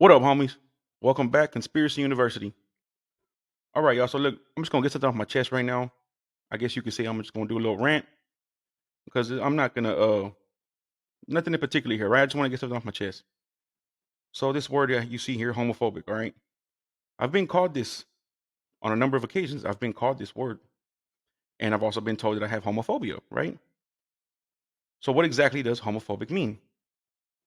What up, homies? Welcome back, Conspiracy University. All right, y'all. So look, I'm just gonna get something off my chest right now. I guess you could say I'm just gonna do a little rant because I'm not gonna nothing in particular here, right? I just want to get something off my chest. So this word that you see here, homophobic, all right? I've been called this on a number of occasions. I've been called this word, and I've also been told that I have homophobia, right? So what exactly does homophobic mean?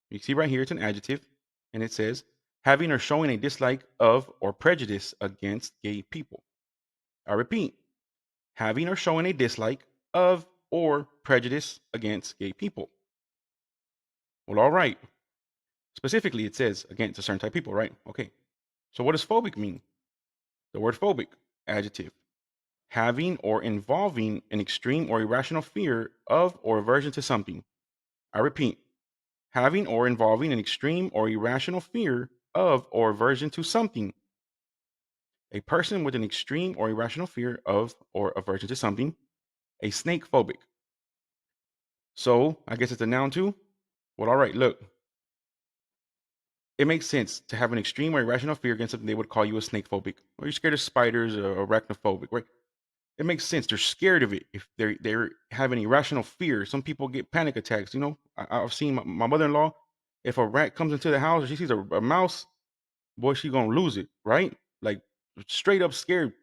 You see right here, it's an adjective, and it says having or showing a dislike of or prejudice against gay people. I repeat, having or showing a dislike of or prejudice against gay people. Well, all right. Specifically, it says against a certain type of people, right? Okay. So what does phobic mean? The word phobic, adjective, having or involving an extreme or irrational fear of or aversion to something. I repeat, having or involving an extreme or irrational fear of or aversion to something. A person with an extreme or irrational fear of or aversion to something. A snake phobic. So I guess it's a noun too. Well, all right, look, it makes sense to have an extreme or irrational fear against something. They would call you a snake phobic, or you're scared of spiders or arachnophobic, right? It makes sense. They're scared of it. If they're having irrational fear, some people get panic attacks. I've seen my mother-in-law. If a rat comes into the house or she sees a mouse, boy, she gonna lose it, right? Like straight up scared,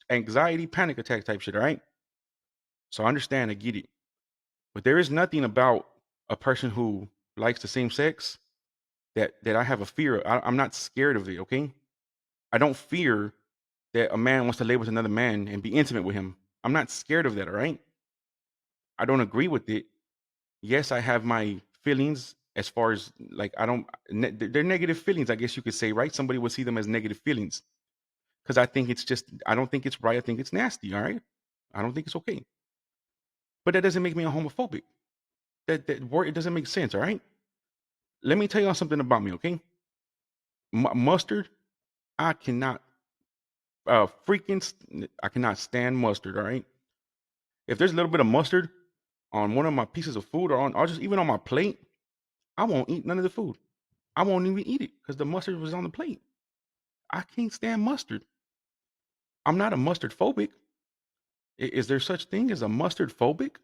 anxiety, panic attack type shit, all right? So I understand, I get it, but there is nothing about a person who likes the same sex that I have a fear of. I'm not scared of it, okay? I don't fear that a man wants to lay with another man and be intimate with him. I'm not scared of that, all right? I don't agree with it. Yes, I have my feelings as far as like I don't they're negative feelings, I guess you could say, right? Somebody would see them as negative feelings because I don't think it's right. I think it's nasty, all right? I don't think it's okay. But that doesn't make me a homophobic. That word, it doesn't make sense, all right? Let me tell y'all something about me, okay? Mustard, I cannot I cannot stand mustard. All right, if there's a little bit of mustard on one of my pieces of food or just even on my plate, I won't eat none of the food. I won't even eat it because the mustard was on the plate. I can't stand mustard. I'm not a mustard phobic. Is there such thing as a mustard phobic?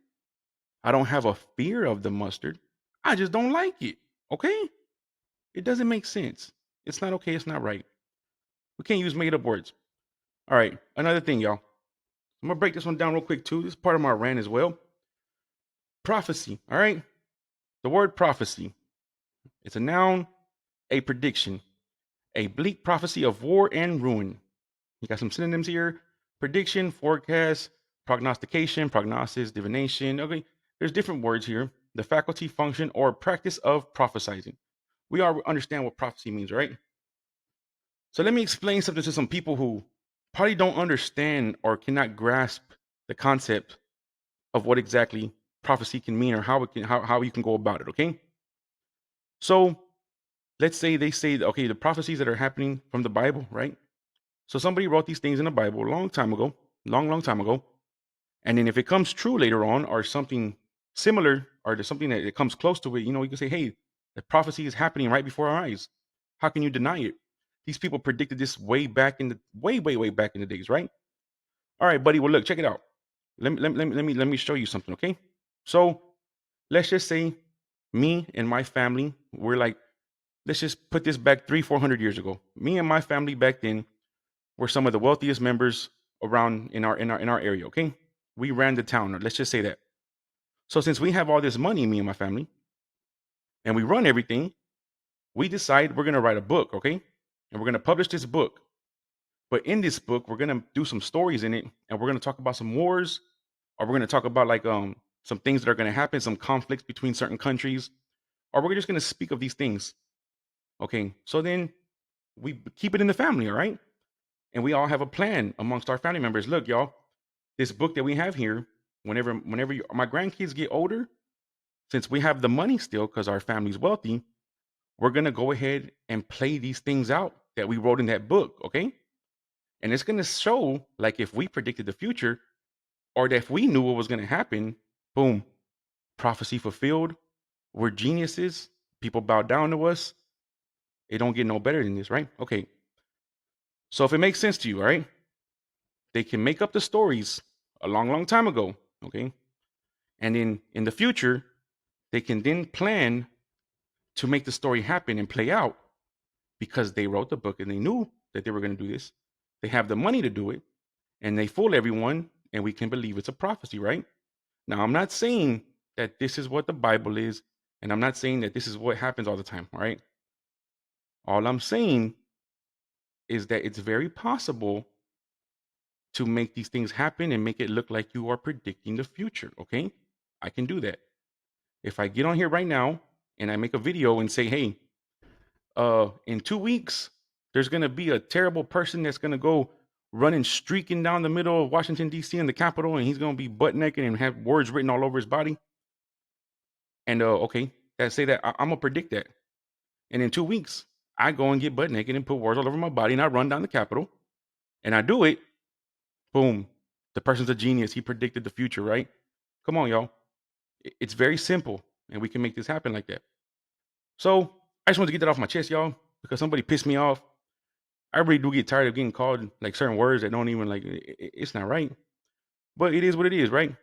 I don't have a fear of the mustard. I just don't like it. Okay, it doesn't make sense. It's not okay. It's not right. We can't use made up words. All right, another thing, y'all. I'm gonna break this one down real quick too. This is part of my rant as well. Prophecy. All right. The word prophecy, it's a noun, a prediction, a bleak prophecy of war and ruin. You got some synonyms here: prediction, forecast, prognostication, prognosis, divination. Okay, there's different words here. The faculty, function, or practice of prophesizing. We all understand what prophecy means, right? So let me explain something to some people who probably don't understand or cannot grasp the concept of what exactly prophecy can mean or how you can go about it. Okay, so let's say they say, okay, the prophecies that are happening from the Bible, right? So somebody wrote these things in the Bible a long time ago, long time ago. And then if it comes true later on or something similar or there's something that it comes close to it, you can say, hey, the prophecy is happening right before our eyes. How can you deny it? These people predicted this way back in the way back in the days, right? All right, buddy. Well, look, check it out. Let me show you something, okay? So let's just say me and my family, we're like, let's just put this back 300-400 years ago. Me and my family back then were some of the wealthiest members around in our area. Okay, we ran the town. Or let's just say that. So since we have all this money, me and my family, and we run everything, we decide we're gonna write a book. Okay, and we're gonna publish this book. But in this book, we're gonna do some stories in it, and we're gonna talk about some wars, or we're gonna talk about like some things that are gonna happen, some conflicts between certain countries, or we're just gonna speak of these things. Okay, so then we keep it in the family, all right? And we all have a plan amongst our family members. Look, y'all, this book that we have here, whenever my grandkids get older, since we have the money still because our family's wealthy, we're gonna go ahead and play these things out that we wrote in that book, okay? And it's gonna show like if we predicted the future or that if we knew what was gonna happen, boom, prophecy fulfilled. We're geniuses. People bow down to us. It don't get no better than this, right? Okay. So if it makes sense to you, all right, they can make up the stories a long, long time ago, okay? And in the future, they can then plan to make the story happen and play out because they wrote the book and they knew that they were going to do this. They have the money to do it and they fool everyone and we can believe it's a prophecy, right? Now, I'm not saying that this is what the Bible is, and I'm not saying that this is what happens all the time, all right? All I'm saying is that it's very possible to make these things happen and make it look like you are predicting the future, okay? I can do that. If I get on here right now and I make a video and say, hey, in 2 weeks, there's gonna be a terrible person that's gonna go running, streaking down the middle of Washington, D.C. in the Capitol, and he's gonna be butt naked and have words written all over his body. And okay, that say that I'm gonna predict that. And in 2 weeks, I go and get butt naked and put words all over my body and I run down the Capitol and I do it. Boom. The person's a genius. He predicted the future, right? Come on, y'all. It's very simple and we can make this happen like that. So I just wanted to get that off my chest, y'all, because somebody pissed me off. I really do get tired of getting called like certain words that don't even like, it's not right. But it is what it is, right?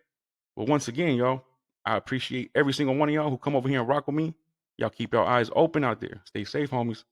But once again, y'all, I appreciate every single one of y'all who come over here and rock with me. Y'all keep your eyes open out there. Stay safe, homies.